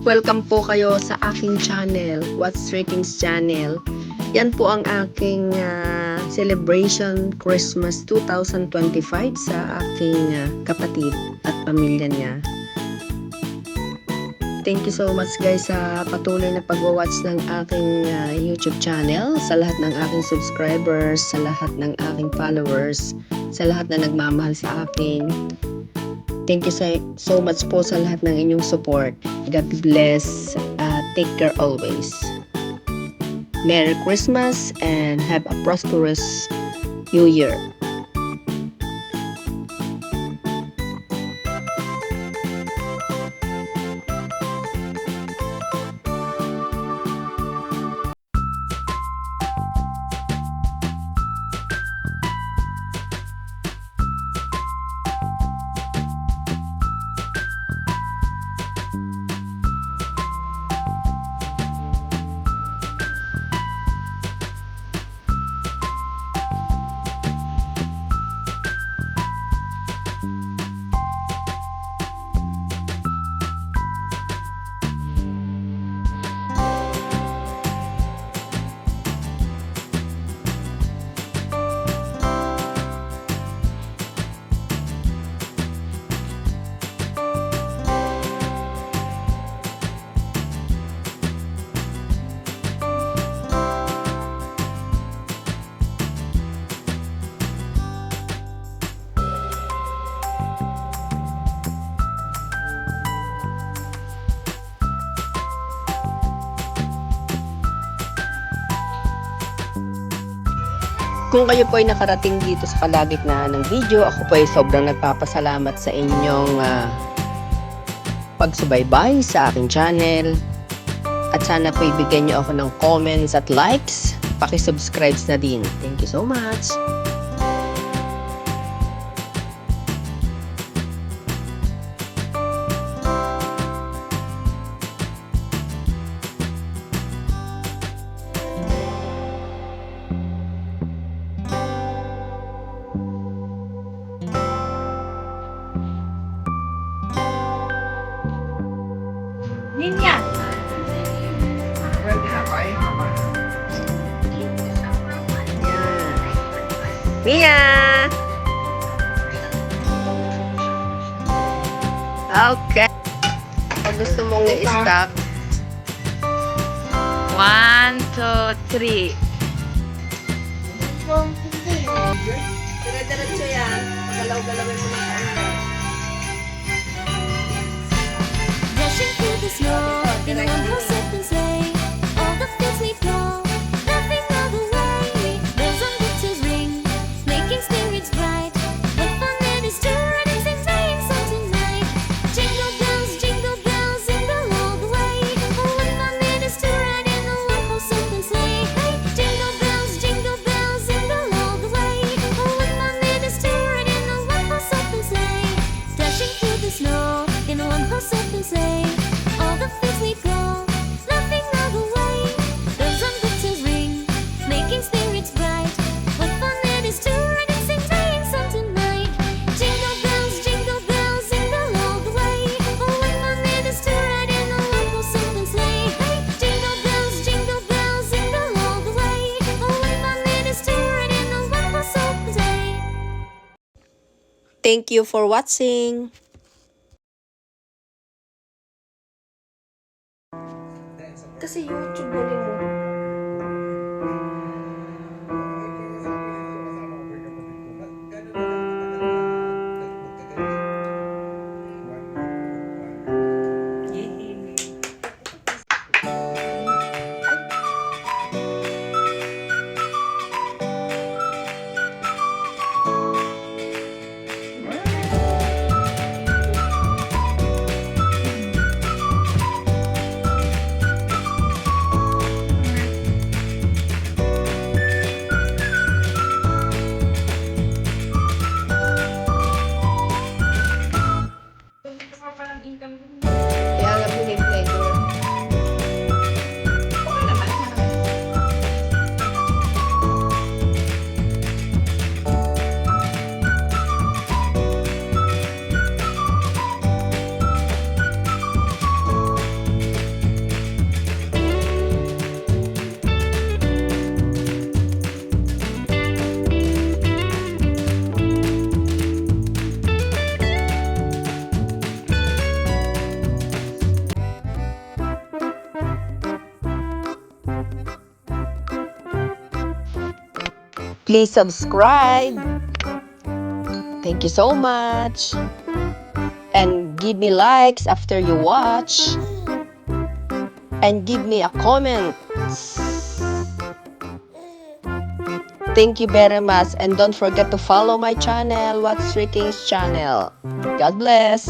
Welcome po kayo sa aking channel, What's Tricking's channel. Yan po ang aking celebration Christmas 2025 sa aking kapatid at pamilya niya. Thank you so much guys sa patuloy na pag-watch ng aking YouTube channel, sa lahat ng aking subscribers, sa lahat ng aking followers, sa lahat na nagmamahal sa akin. Thank you so much po sa lahat ng inyong support. God bless. Take care always. Merry Christmas and have a prosperous New Year. Kung kayo po ay nakarating dito sa kalagitnaan ng video, ako po ay sobrang nagpapasalamat sa inyong pagsubaybay sa aking channel. At sana po ibigyan niyo ako ng comments at likes. Paki-subscribe na din. Thank you so much. Ninya. Mia! Okay. Kung gusto mong i-stop. 1, 2, 3. Dire-diretso yan. Galaw-galawin mo ng ano. Dashing through the snow in a one-horse open sleigh. All the fields we go, laughing all the way. Bells on winter's ring, making spirits bright. What fun it is to ride and sing sleigh songs tonight. Jingle bells, jingle all the way. Oh, what fun it is to ride in a one-horse open sleigh. Hey, jingle bells, all the way. Oh, what fun it is to ride in a one-horse open sleigh. Dashing through the snow in a one-horse open sleigh. All the fields we go, laughing all the way. Bells on winter's ring, making spirits bright. What fun it is to ride and sing sleigh songs tonight. Jingle bells, all the way. Oh, what fun it is to ride in a one-horse open sleigh. Hey, jingle bells, all the way. Oh, what fun it is to ride in a one-horse open sleigh. Thank you for watching. Kasi YouTube ulit mo. Please subscribe. Thank you so much. And give me likes after you watch. And give me a comment. Thank you very much. And don't forget to follow my channel, What's Tricky's channel. God bless.